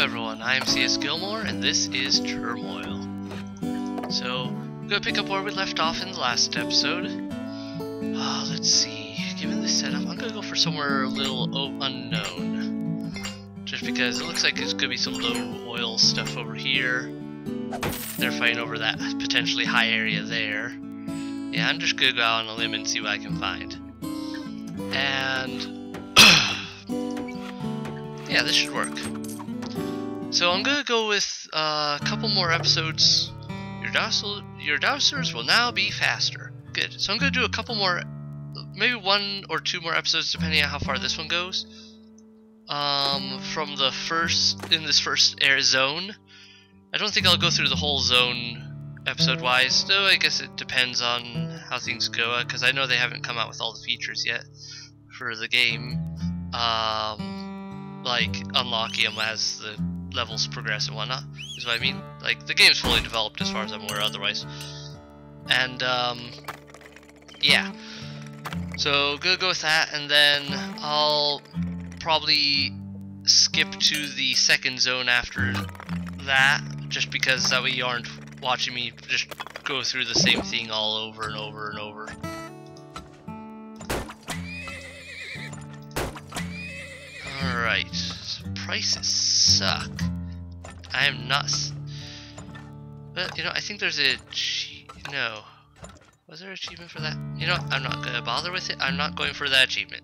everyone, I am C.S.Gilmore and this is Turmoil. So, I'm going to pick up where we left off in the last episode. Let's see, given this setup, I'm going to go for somewhere a little unknown. Just because it looks like there's going to be some low oil stuff over here. They're fighting over that potentially high area there. Yeah, I'm just going to go out on a limb and see what I can find. And yeah, this should work. So I'm gonna go with a couple more episodes. Your dowsers will now be faster. Good. So I'm gonna do a couple more, maybe 1 or 2 more episodes, depending on how far this one goes. From the in this first air zone. I don't think I'll go through the whole zone episode-wise, though I guess it depends on how things go, because I know they haven't come out with all the features yet for the game. Like unlocking them as the levels progress and whatnot, is what I mean. Like, the game's fully developed as far as I'm aware otherwise. And, yeah. So, gonna go with that, and then I'll probably skip to the second zone after that, just because that way you aren't watching me just go through the same thing all over and over and over. Alright, so prices suck. I am nuts. But, you know, I think there's a... No. Was there an achievement for that? You know, I'm not going to bother with it. I'm not going for that achievement.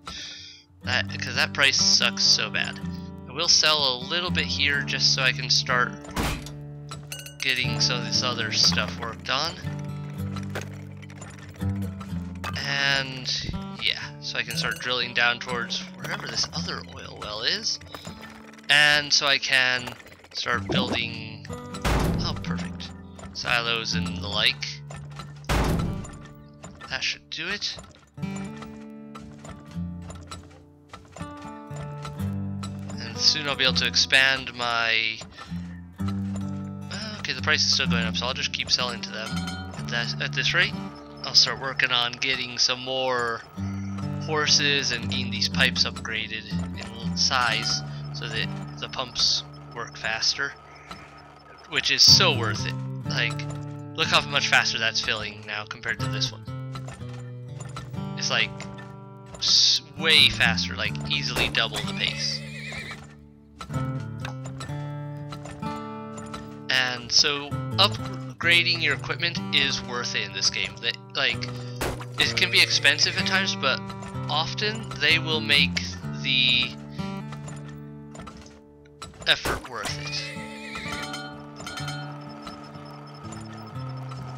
Because that price sucks so bad. I will sell a little bit here just so I can start getting some of this other stuff worked on. And yeah, so I can start drilling down towards wherever this other oil well is. And so I can start building, oh perfect, silos and the like. That should do it. And soon I'll be able to expand my... Okay, the price is still going up, so I'll just keep selling to them at this rate. I'll start working on getting some more horses and getting these pipes upgraded in size so that the pumps work faster, which is so worth it. Like, look how much faster that's filling now compared to this one. It's like way faster, like easily double the pace. And so upgrading your equipment is worth it in this game. Like, it can be expensive at times, but often they will make the effort worth it.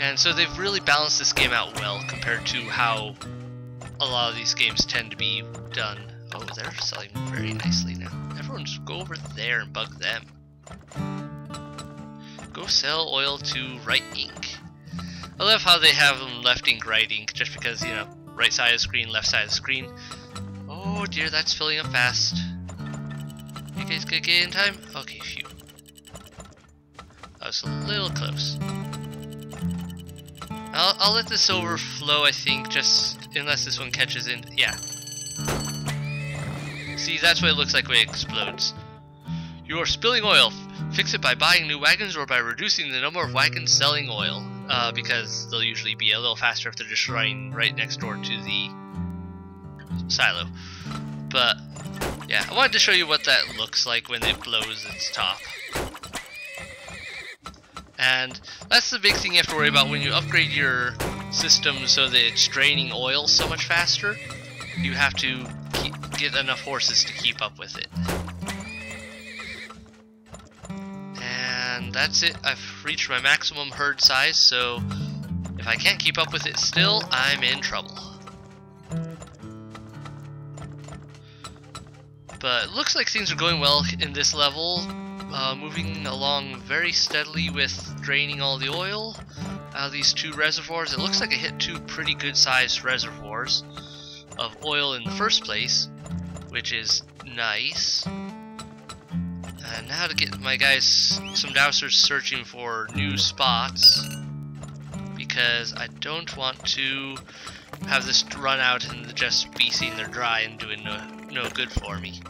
And so they've really balanced this game out well compared to how a lot of these games tend to be done. Oh, they're selling very nicely now. Everyone just go over there and bug them. Go sell oil to right ink. I love how they have them left ink, right ink, just because, you know, right side of the screen, left side of the screen. Oh dear, that's filling up fast. You guys gonna get in time? Okay, phew. I was a little close. I'll let this overflow, I think, just unless this one catches in. Yeah. See, that's what it looks like when it explodes. You are spilling oil. Fix it by buying new wagons or by reducing the number of wagons selling oil. Because they'll usually be a little faster if they're just running right next door to the silo. But yeah, I wanted to show you what that looks like when it blows its top. And that's the big thing you have to worry about when you upgrade your system so that it's draining oil so much faster. You have to get enough horses to keep up with it. And that's it. I've reached my maximum herd size, so if I can't keep up with it still, I'm in trouble. But it looks like things are going well in this level, moving along very steadily with draining all the oil out of these 2 reservoirs. It looks like I hit 2 pretty good sized reservoirs of oil in the first place, which is nice. And now to get my guys some dowsers searching for new spots, because I don't want to have this run out and just be sitting there dry and doing no good for me.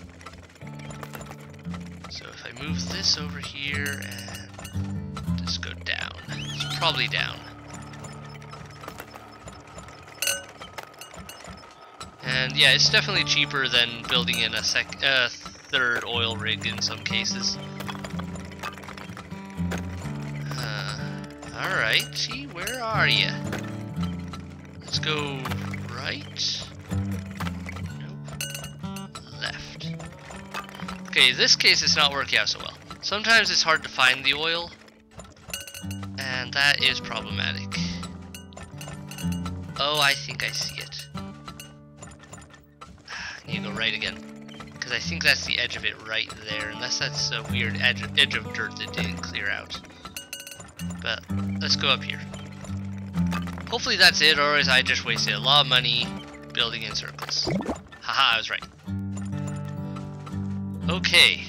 So if I move this over here and just go down, it's probably down. And yeah, it's definitely cheaper than building in a third oil rig in some cases. Alright, gee, where are you? Let's go right. Nope. Left. Okay, this case it's not working out so well. Sometimes it's hard to find the oil, and that is problematic. Oh, I think I see it. I need to go right again, because I think that's the edge of it right there, unless that's a weird edge of dirt that didn't clear out. But let's go up here. Hopefully that's it, or otherwise I just wasted a lot of money building in circles. Haha, I was right. Okay,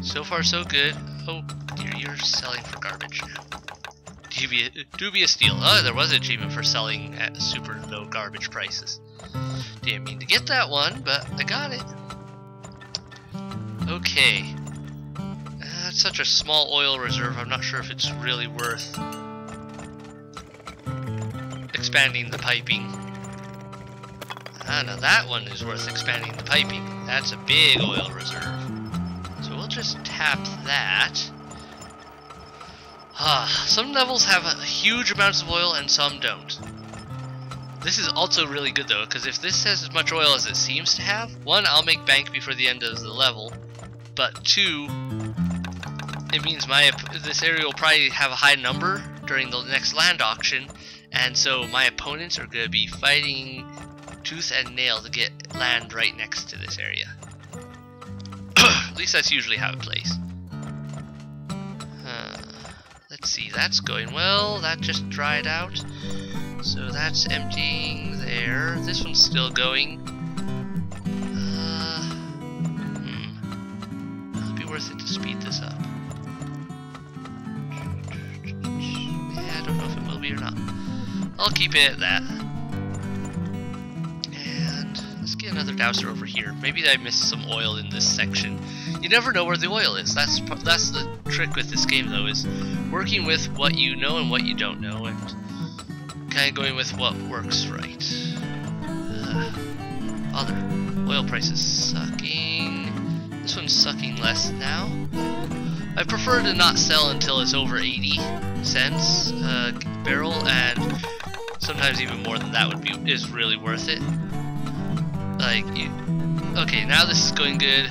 so far so good. Oh dear, you're selling for garbage now. Dubious deal. Oh, there was an achievement for selling at super low garbage prices. Didn't mean to get that one, but I got it. Okay. That's such a small oil reserve, I'm not sure if it's really worth expanding the piping. Ah, now that one is worth expanding the piping. That's a big oil reserve. So we'll just tap that. Some levels have huge amounts of oil and some don't. This is also really good though, because if this has as much oil as it seems to have, one, I'll make bank before the end of the level, but two, it means this area will probably have a high number during the next land auction, and so my opponents are going to be fighting tooth and nail to get land right next to this area. At least that's usually how it plays. Let's see, that's going well. That just dried out. So that's emptying there. This one's still going. It'll be worth it to speed this up. Yeah, I don't know if it will be or not. I'll keep it at that. And let's get another dowser over here. Maybe I missed some oil in this section. You never know where the oil is. That's the trick with this game, though, is working with what you know and what you don't know, and kind of going with what works right. Other oil prices sucking. This one's sucking less now. I prefer to not sell until it's over 80 cents a barrel, and sometimes even more than that is really worth it. Okay, now this is going good.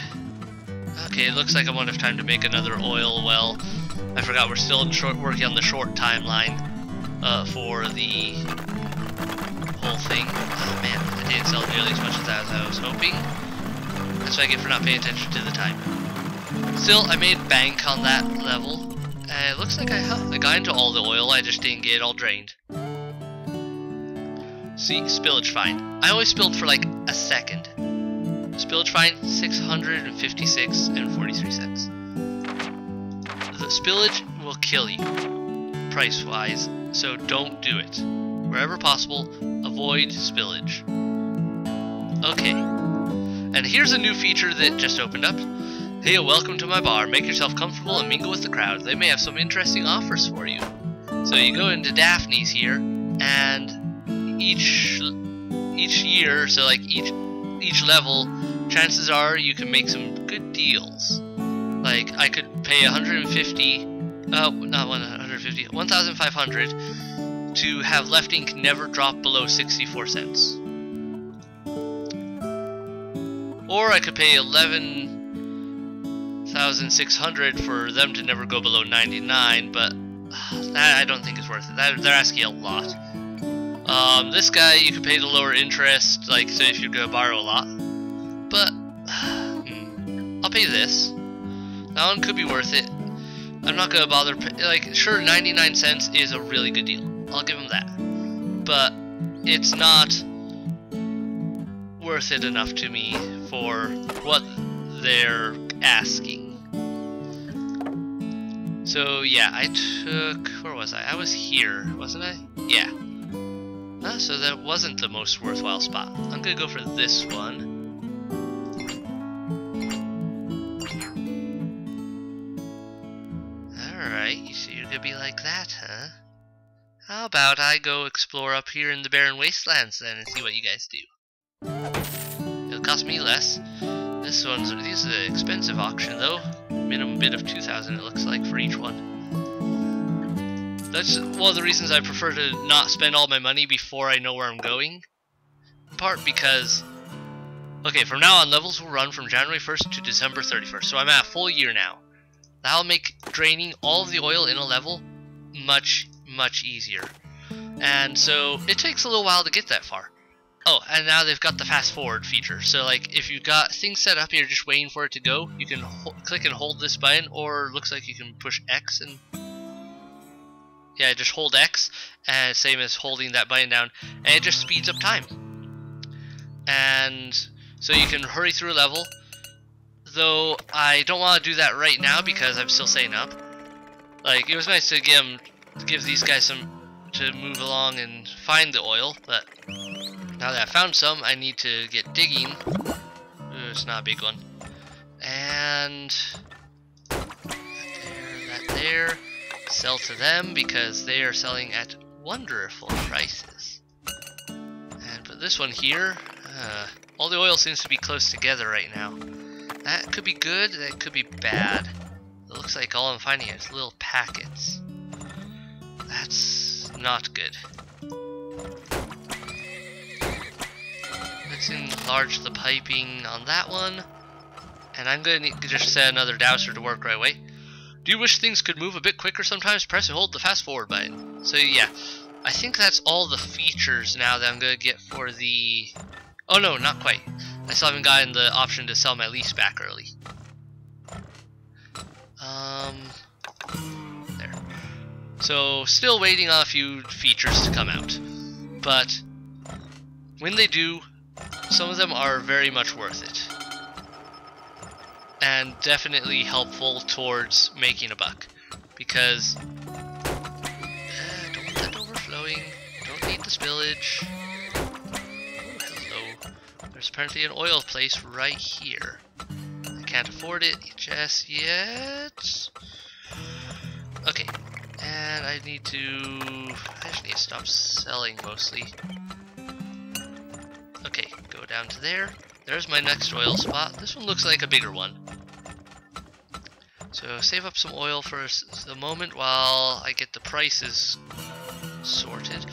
Okay, it looks like I won't have time to make another oil well. I forgot we're still working on the short timeline for the whole thing. Oh man, I didn't sell nearly as much as I was hoping. That's what I get for not paying attention to the time. Still, I made bank on that level. It looks like I got into all the oil, I just didn't get it all drained. See, spillage fine. I always spilled for like a second. Spillage fine, 656 and 43 cents. The spillage will kill you, price-wise, so don't do it. Wherever possible, avoid spillage. Okay, and here's a new feature that just opened up. Hey, welcome to my bar. Make yourself comfortable and mingle with the crowd. They may have some interesting offers for you. So you go into Daphne's here, and each year, so like each level, chances are you can make some good deals. Like I could pay 1,500 to have left ink never drop below 64 cents. Or I could pay 11,600 for them to never go below 99, but that I don't think is worth it. They're asking a lot. This guy you could pay the lower interest, like say if you're gonna borrow a lot. But I'll pay this. That one could be worth it. I'm not gonna bother. Like, sure, 99 cents is a really good deal. I'll give them that. But it's not worth it enough to me for what they're asking. So yeah, I took. Where was I? I was here, wasn't I? Yeah. So that wasn't the most worthwhile spot. I'm gonna go for this one. could be like that, huh? How about I go explore up here in the barren wastelands then and see what you guys do? It'll cost me less. This is an expensive auction though. Minimum bid of 2,000 it looks like for each one. That's one of the reasons I prefer to not spend all my money before I know where I'm going. In part because, okay, from now on levels will run from January 1st to December 31st. So I'm at a full year now. That'll make draining all of the oil in a level much easier. And so it takes a little while to get that far. Oh, and now they've got the fast forward feature. So like if you've got things set up and you're just waiting for it to go, you can click and hold this button, or looks like you can push X and yeah, just hold X, and same as holding that button down, and it just speeds up time. And so you can hurry through a level, though I don't want to do that right now because I'm still setting up. Like, it was nice to give these guys some to move along and find the oil, but now that I found some, I need to get digging. Ooh, it's not a big one. And that there. Sell to them because they are selling at wonderful prices. And put this one here. All the oil seems to be close together right now. That could be good, that could be bad. It looks like all I'm finding is little packets. That's not good. Let's enlarge the piping on that one. And I'm going to just set another dowser to work right away. Do you wish things could move a bit quicker sometimes? Press and hold the fast forward button. So yeah, I think that's all the features now that I'm going to get for the... Oh no, not quite. I still haven't gotten the option to sell my lease back early. There. So still waiting on a few features to come out. But when they do, some of them are very much worth it. And definitely helpful towards making a buck, because don't want that overflowing, don't need the spillage. Oh, hello. There's apparently an oil place right here. I can't afford it just yet. Okay, and I just need to stop selling mostly. Okay, go down to there. There's my next oil spot. This one looks like a bigger one. So save up some oil for the moment while I get the prices sorted.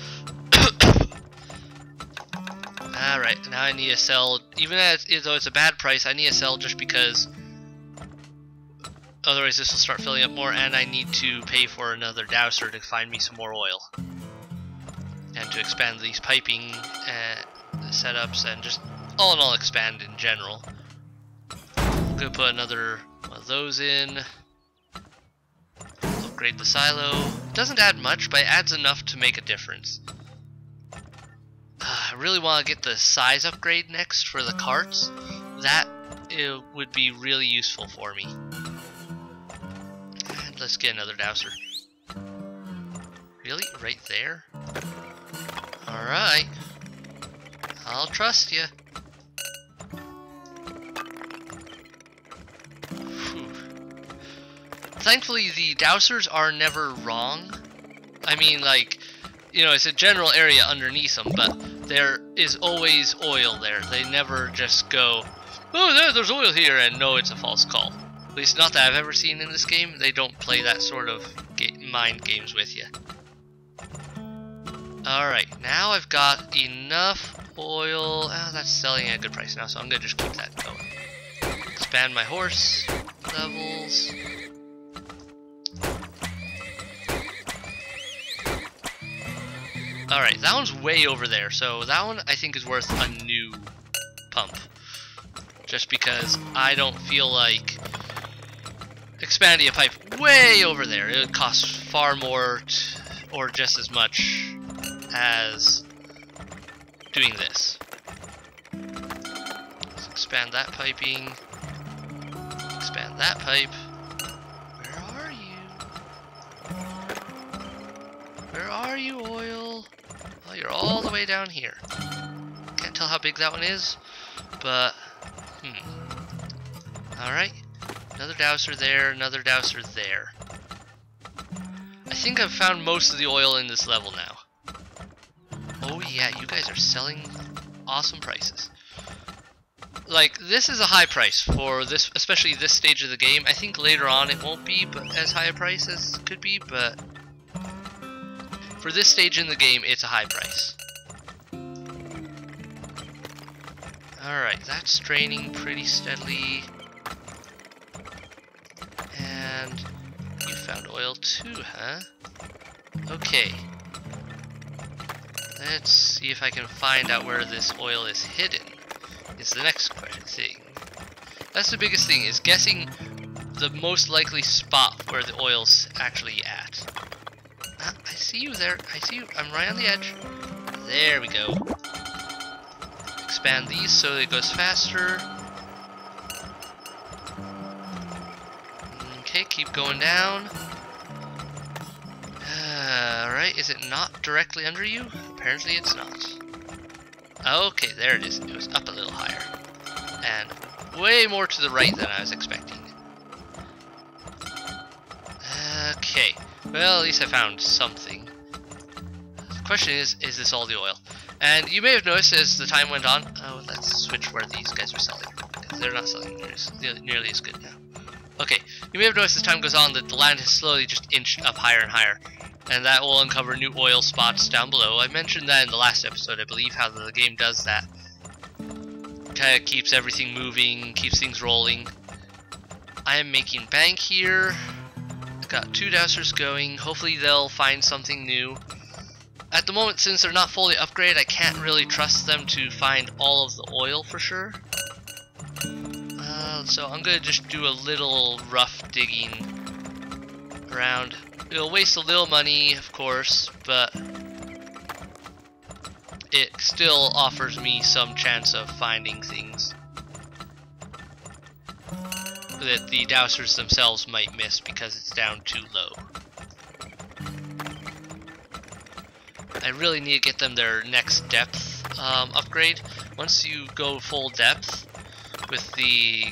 Alright, now I need to sell, even though it's a bad price, I need to sell just because otherwise this will start filling up more, and I need to pay for another dowser to find me some more oil. And to expand these piping setups and just all in all expand in general. I'm gonna put another one of those in. Upgrade the silo. It doesn't add much, but it adds enough to make a difference. I really want to get the size upgrade next for the carts. That would be really useful for me. And let's get another dowser. Really? Right there? Alright. I'll trust you. Thankfully, the dowsers are never wrong. I mean, like, you know, it's a general area underneath them, but there is always oil there. They never just go, oh, there's oil here, and no, it's a false call. At least not that I've ever seen in this game. They don't play that sort of mind games with you. Alright, now I've got enough oil. That's selling at a good price now, so I'm going to just keep that going. Expand my horse levels. Alright, that one's way over there, so that one I think is worth a new pump. Just because I don't feel like expanding a pipe way over there. It would cost far more or just as much as doing this. Let's expand that piping. Expand that pipe. Where are you? Where are you, oil? Oh, you're all the way down here. Can't tell how big that one is, but Alright. Another dowser there, another dowser there. I think I've found most of the oil in this level now. Oh yeah, you guys are selling awesome prices. Like, this is a high price for this, especially this stage of the game. I think later on it won't be as high a price as it could be, but for this stage in the game, it's a high price. Alright, that's draining pretty steadily. And you found oil too, huh? Okay. Let's see if I can find out where this oil is hidden. Is the next thing. That's the biggest thing, is guessing the most likely spot where the oil's actually at. I see you there. I see you. I'm right on the edge. There we go. Expand these so it goes faster. Okay, keep going down. Alright, is it not directly under you? Apparently it's not. Okay, there it is. It was up a little higher. And way more to the right than I was expecting. Okay. Well, at least I found something. The question is this all the oil? And you may have noticed as the time went on... Oh, let's switch where these guys are selling. They're not selling nearly as good now. Okay, you may have noticed as time goes on that the land has slowly just inched up higher and higher. And that will uncover new oil spots down below. I mentioned that in the last episode, I believe, how the game does that. Kind of keeps everything moving, keeps things rolling. I am making bank here. Got 2 dousers going. Hopefully they'll find something new. At the moment, since they're not fully upgraded, I can't really trust them to find all of the oil for sure. So I'm going to just do a little rough digging around. It'll waste a little money, of course, but it still offers me some chance of finding things that the dousers themselves might miss because it's down too low. I really need to get them their next depth upgrade. Once you go full depth with the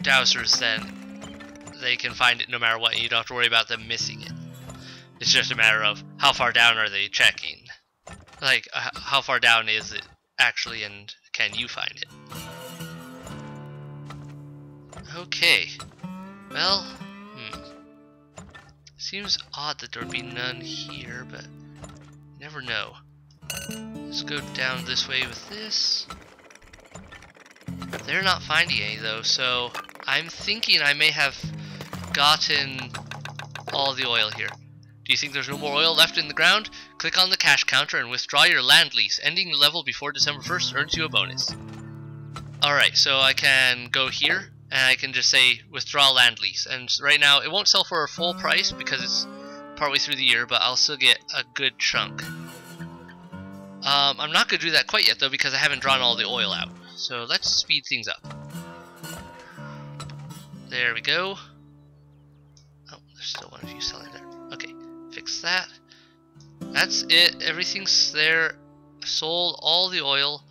dousers, then they can find it no matter what, and you don't have to worry about them missing it. It's just a matter of how far down are they checking. Like, how far down is it actually, and can you find it? Okay. Well, seems odd that there would be none here, but you never know. Let's go down this way with this. They're not finding any though, so I'm thinking I may have gotten all the oil here. Do you think there's no more oil left in the ground? Click on the cash counter and withdraw your land lease. Ending the level before December 1st earns you a bonus. Alright, so I can go here and I can just say withdraw land lease. And right now it won't sell for a full price because it's partway through the year, but I'll still get a good chunk. I'm not going to do that quite yet though because I haven't drawn all the oil out. So let's speed things up. There we go. Oh, there's still one of you selling there. Okay, fix that. That's it. Everything's there. Sold all the oil.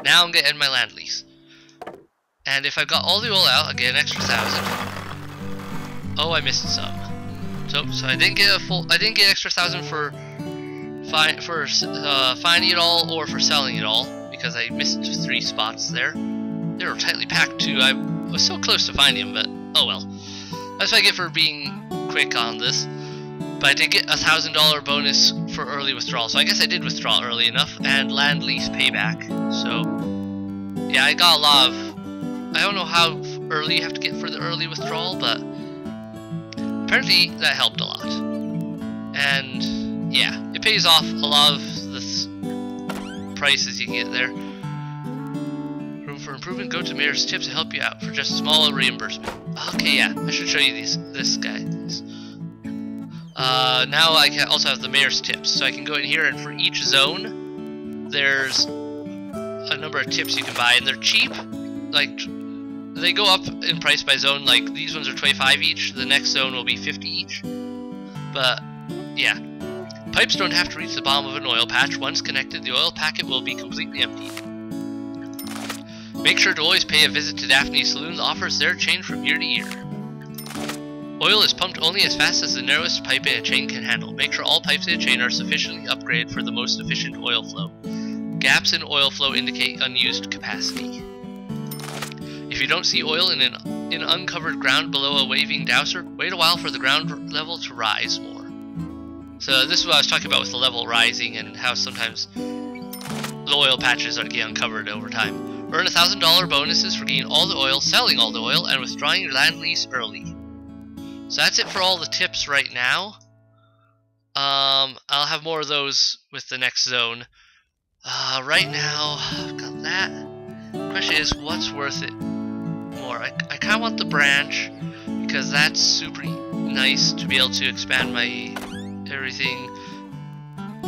Now I'm going to end my land lease. And if I've got all the oil out, I get an extra 1,000. Oh, I missed some. So I didn't get a full. I didn't get extra 1,000 for finding it all or for selling it all because I missed 3 spots there. They were tightly packed too. I was so close to finding them, but oh well. That's what I get for being quick on this. But I did get a $1,000 bonus for early withdrawal, so I guess I did withdraw early enough, and land lease payback. So yeah, I got a lot of. I don't know how early you have to get for the early withdrawal, but apparently that helped a lot. And yeah, it pays off a lot of the prices you get there. Room for improvement. Go to Mayor's Tips to help you out for just a small reimbursement. Okay, yeah, I should show you this guy. Now I can also have the Mayor's Tips, so I can go in here and for each zone, there's a number of tips you can buy, and they're cheap. Like, they go up in price by zone. Like, these ones are 25 each, the next zone will be 50 each. But yeah, pipes don't have to reach the bottom of an oil patch. Once connected, the oil packet will be completely emptied. Make sure to always pay a visit to Daphne's Saloon. The offers there change from year to year. Oil is pumped only as fast as the narrowest pipe in a chain can handle. Make sure all pipes in a chain are sufficiently upgraded for the most efficient oil flow. Gaps in oil flow indicate unused capacity. If you don't see oil in uncovered ground below a waving dowser, wait a while for the ground level to rise more. So this is what I was talking about with the level rising and how sometimes the oil patches are getting uncovered over time. Earn $1,000 bonuses for getting all the oil, selling all the oil, and withdrawing your land lease early. So that's it for all the tips right now. I'll have more of those with the next zone. Right now, I've got that. Question is, what's worth it more? I kind of want the branch, because that's super nice to be able to expand my everything.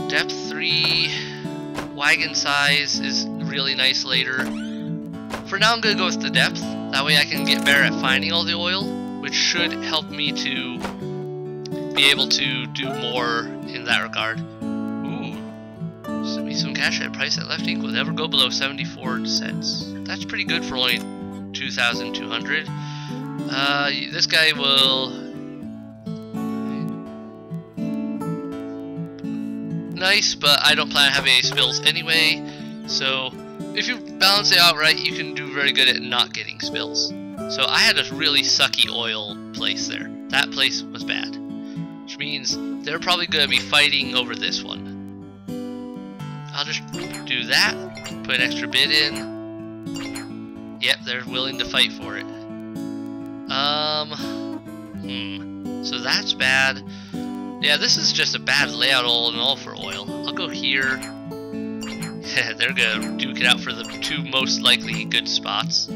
Depth 3, wagon size is really nice later. For now, I'm going to go with the depth. That way I can get better at finding all the oil, which should help me to be able to do more in that regard. Ooh, send me some cash at a price that left equal. Never go below 74 cents. That's pretty good for only 2,200. This guy will... Nice, but I don't plan on having any spills anyway, so if you balance it out right, you can do very good at not getting spills. So I had a really sucky oil place there. That place was bad. Which means they're probably going to be fighting over this one. I'll just do that. Put an extra bid in. Yep, they're willing to fight for it. So that's bad. Yeah, this is just a bad layout all in all for oil. I'll go here. They're going to duke it out for the two most likely good spots.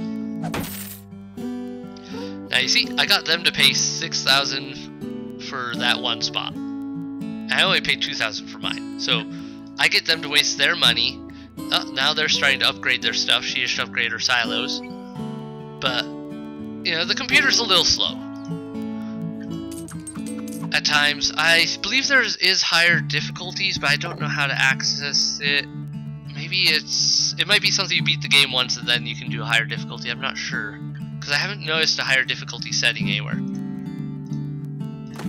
Now you see, I got them to pay 6,000 for that one spot. I only paid 2,000 for mine. So I get them to waste their money. Now they're starting to upgrade their stuff. She just upgraded her silos. But, you know, the computer's a little slow. At times, I believe there is higher difficulties, but I don't know how to access it. Maybe it might be something you beat the game once and then you can do a higher difficulty. I'm not sure. Because I haven't noticed a higher difficulty setting anywhere.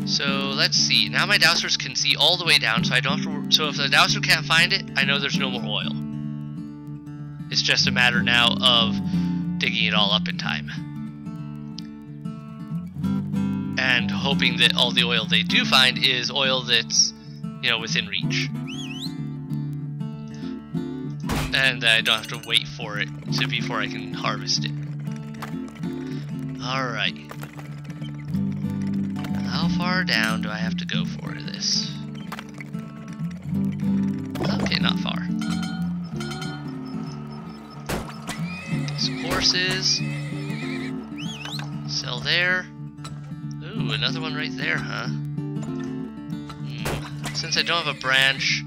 So let's see. Now my dowsers can see all the way down, so I don't have to. So if the dowser can't find it, I know there's no more oil. It's just a matter now of digging it all up in time, and hoping that all the oil they do find is oil that's, you know, within reach, and I don't have to wait for it before I can harvest it. Alright. How far down do I have to go for this? Okay, not far. Some horses. Sell there. Ooh, another one right there, huh? Since I don't have a branch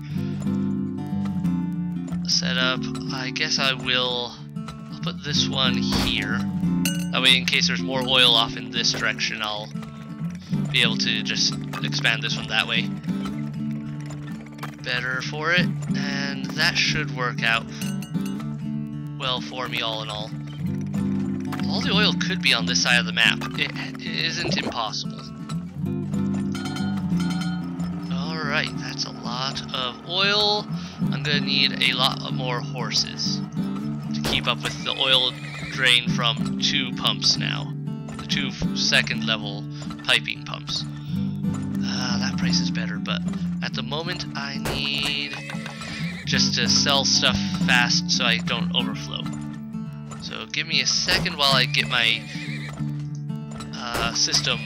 set up, I guess I'll put this one here. That way, in case there's more oil off in this direction, I'll be able to just expand this one that way. Better for it, and that should work out well for me all in all. All the oil could be on this side of the map. It isn't impossible. Alright, that's a lot of oil. I'm gonna need a lot of more horses to keep up with the oil drain from 2 pumps now. The 2 second level piping pumps. That price is better, but at the moment I need just to sell stuff fast so I don't overflow. So give me a second while I get my system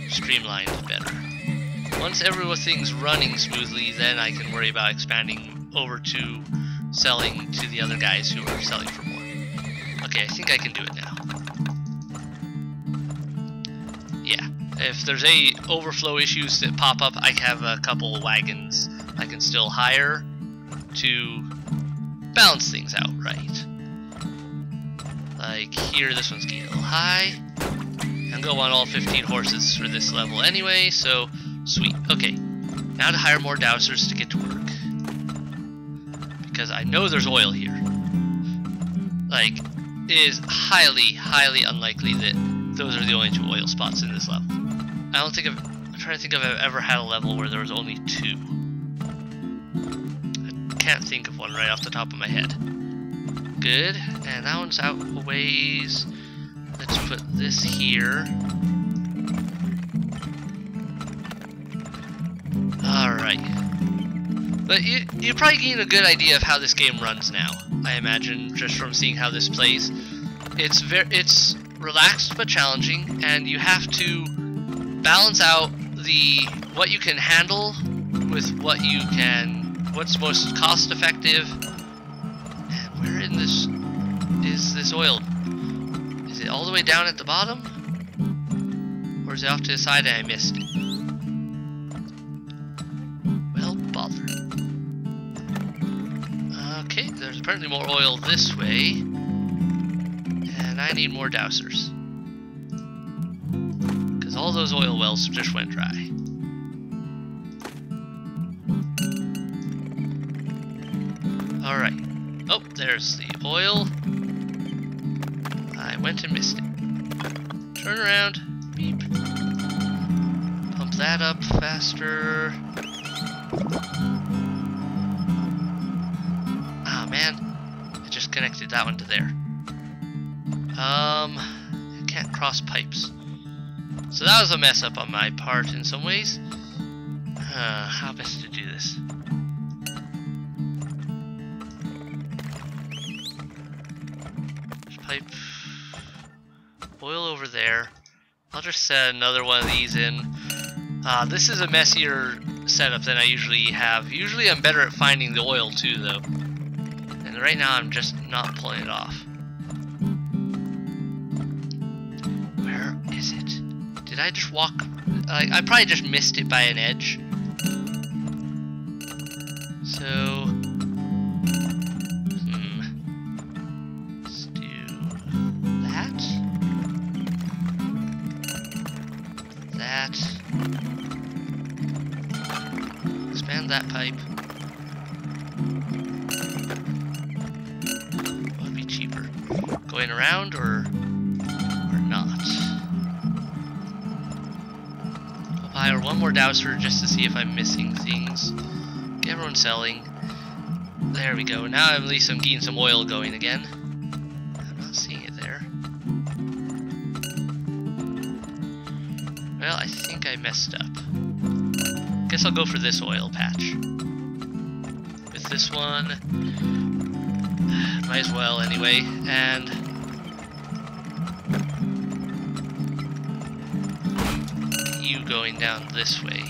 streamlined better. Once everything's running smoothly, then I can worry about expanding over to selling to the other guys who are selling for more. Okay, I think I can do it now. Yeah, if there's any overflow issues that pop up, I have a couple of wagons I can still hire to balance things out right. Like here, this one's getting a little high. I'm gonna want all 15 horses for this level anyway, so sweet. Okay, now to hire more dowsers to get to work. Because I know there's oil here. Like, it is highly, highly unlikely that those are the only 2 oil spots in this level. I'm trying to think if I've ever had a level where there was only 2. I can't think of one right off the top of my head. Good, and that one's out a ways. Let's put this here. Alright. But you probably gain a good idea of how this game runs now, I imagine, just from seeing how this plays. It's relaxed but challenging, and you have to balance out what you can handle with what's most cost effective. And where in this is this oil? Is it all the way down at the bottom? Or is it off to the side and I missed it? Well, bother. Okay, there's apparently more oil this way. And I need more dowsers. Because all those oil wells just went dry. Alright. Oh, there's the oil. I went and missed it. Turn around. Beep. Pump that up faster. Ah, man. I just connected that one to there. I can't cross pipes. So that was a mess up on my part in some ways. How best to do this? There's pipe. Oil over there. I'll just set another one of these in. This is a messier setup than I usually have. Usually I'm better at finding the oil too, though. And right now I'm just not pulling it off. Where is it? Did I just walk? I probably just missed it by an edge. So, let's do that. That. Expand that pipe. What would be cheaper? Going around or not? I'll buy one more dowser just to see if I'm missing things. Get everyone selling. There we go. Now at least I'm getting some oil going again. I'm not seeing it there. Well, I think I messed up. Guess I'll go for this oil patch. With this one, might as well anyway. And you going down this way.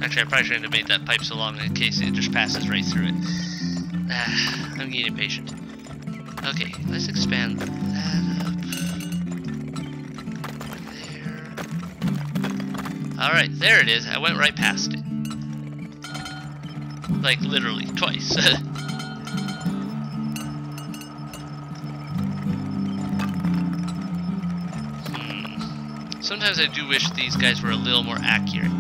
Actually, I probably shouldn't have made that pipe so long in case it just passes right through it. I'm getting impatient. Okay, let's expand that up. There. Alright, there it is. I went right past it. Like, literally, twice. Sometimes I do wish these guys were a little more accurate.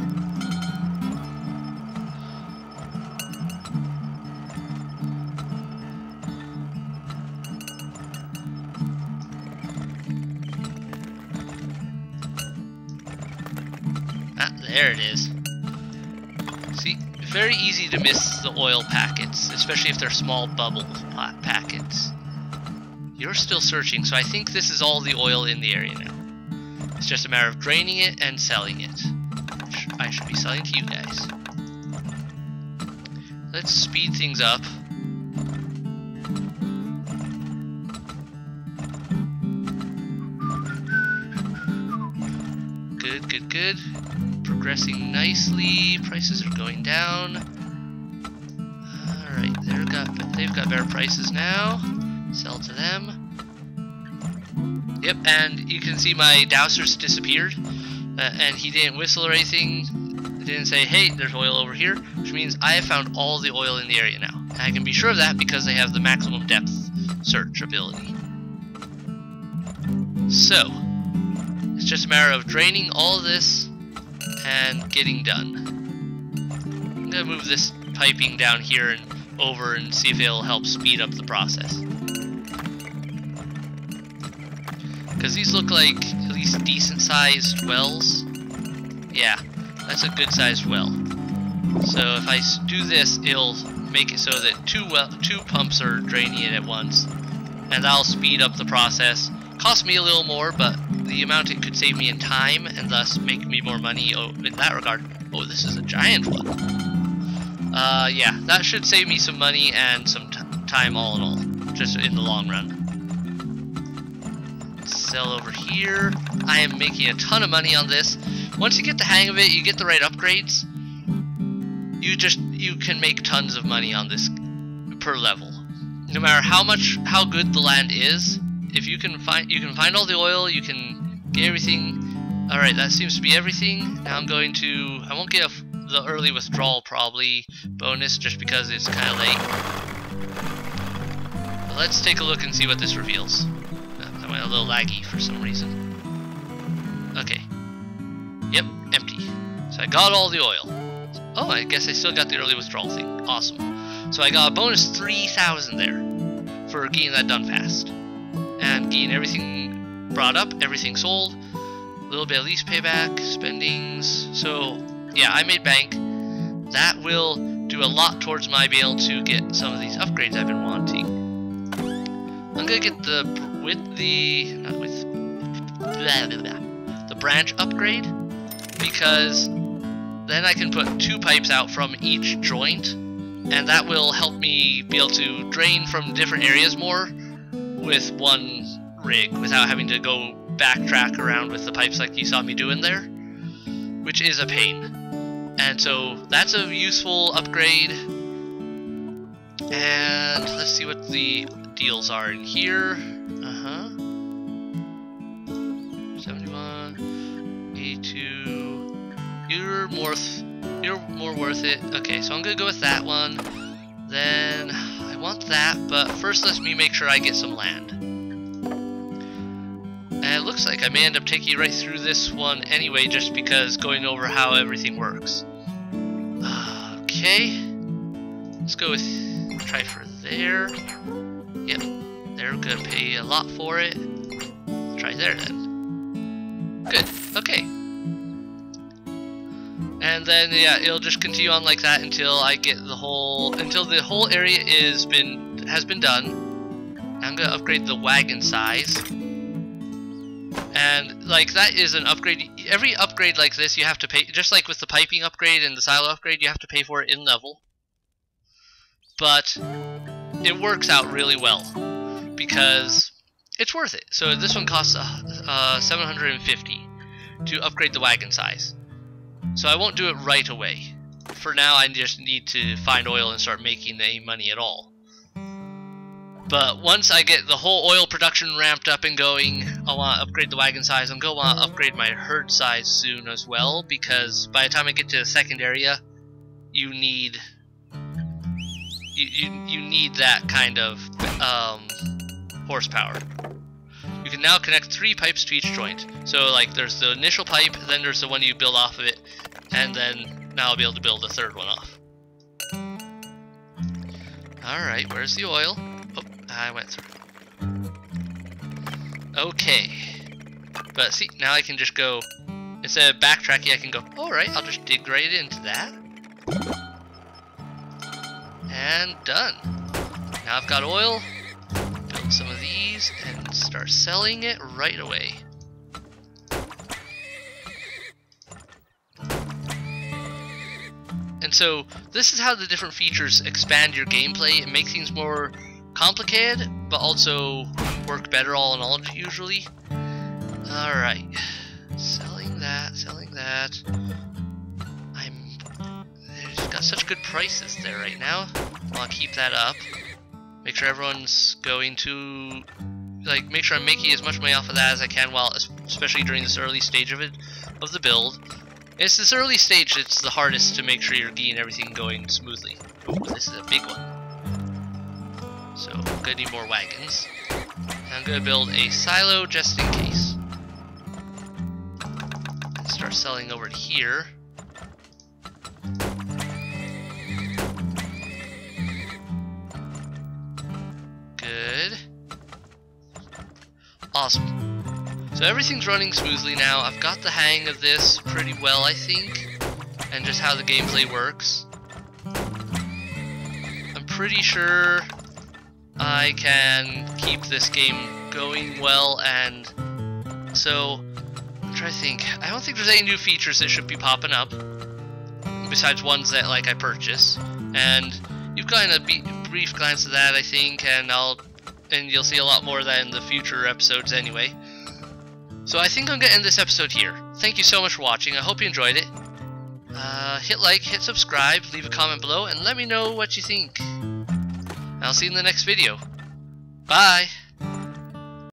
There it is. See, very easy to miss the oil packets, especially if they're small bubble packets. You're still searching, so I think this is all the oil in the area now. It's just a matter of draining it and selling it. Which I should be selling to you guys. Let's speed things up. Good, good, good. Progressing nicely. Prices are going down. Alright, they've got better prices now. Sell to them. Yep, and you can see my dowsers disappeared. And he didn't whistle or anything. It didn't say, hey, there's oil over here. Which means I have found all the oil in the area now. And I can be sure of that because they have the maximum depth search ability. So, it's just a matter of draining all of this and getting done. I'm gonna move this piping down here and over and see if it'll help speed up the process. because these look like at least decent sized wells. Yeah, that's a good sized well. So if I do this, it'll make it so that two pumps are draining it at once, and that'll speed up the process. Cost me a little more, but the amount it could save me in time and thus make me more money in that regard. Oh, this is a giant one. Yeah, that should save me some money and some time all in all, just in the long run. Sell over here. I am making a ton of money on this. Once you get the hang of it, you get the right upgrades, you can make tons of money on this per level. No matter how good the land is, if you can find all the oil, you can get everything. All right, that seems to be everything. Now I won't get the early withdrawal probably bonus just because it's kind of late. But let's take a look and see what this reveals. I went a little laggy for some reason. Okay. Yep, empty. So I got all the oil. Oh, I guess I still got the early withdrawal thing. Awesome. So I got a bonus 3,000 there for getting that done fast. And getting everything brought up, everything sold. A little bit of lease payback, spendings. So, yeah, I made bank. That will do a lot towards my being able to get some of these upgrades I've been wanting. I'm gonna get the branch upgrade, because then I can put 2 pipes out from each joint, and that will help me be able to drain from different areas more with one rig without having to go backtrack around with the pipes like you saw me doing there, which is a pain. And so that's a useful upgrade. And let's see what the deals are in here. 71, 82. You're more worth it. Okay, so I'm gonna go with that one. Then I want that, but first let me make sure I get some land. And it looks like I may end up taking you right through this one anyway, just because going over how everything works. Okay, let's go with try for there. Yep, they're gonna pay a lot for it. Try there then. Good. Okay. And then yeah, it'll just continue on like that until I get the whole area has been done. I'm gonna upgrade the wagon size. And like that is an upgrade. Every upgrade like this you have to pay, just like with the piping upgrade and the silo upgrade, you have to pay for it in level. But it works out really well because it's worth it. So this one costs 750 to upgrade the wagon size. So I won't do it right away. For now I just need to find oil and start making any money at all. But once I get the whole oil production ramped up and going, I want to upgrade the wagon size. I'm going to want to upgrade my herd size soon as well, because by the time I get to the second area, you need you need that kind of horsepower. You can now connect 3 pipes to each joint. So like there's the initial pipe, then there's the one you build off of it, and then now I'll be able to build a third one off. Alright, where's the oil? Oh, I went through. Okay. But see, now I can just go, instead of backtracking, I can go, alright, I'll just dig right into that. And done. Now I've got oil. Build some of these and start selling it right away. And so this is how the different features expand your gameplay and make things more complicated, but also work better all in all usually. Alright. Selling that, selling that. They've got such good prices there right now. I want to keep that up. Make sure everyone's going to, like, make sure I'm making as much money off of that as I can, while, especially during this early stage of the build. And it's this early stage that's the hardest to make sure you're getting everything going smoothly. Ooh, this is a big one. So I'm gonna need more wagons. And I'm gonna build a silo just in case. And start selling over to here. Good. Awesome. So everything's running smoothly now. I've got the hang of this pretty well, I think, and just how the gameplay works. I'm pretty sure I can keep this game going well, and so I'm trying to think. I don't think there's any new features that should be popping up besides ones that like I purchase, and you've gotten a brief glance at that, I think, and you'll see a lot more of that in the future episodes anyway. So I think I'm gonna end this episode here. Thank you so much for watching. I hope you enjoyed it. Hit like, hit subscribe, leave a comment below, and let me know what you think. I'll see you in the next video. Bye!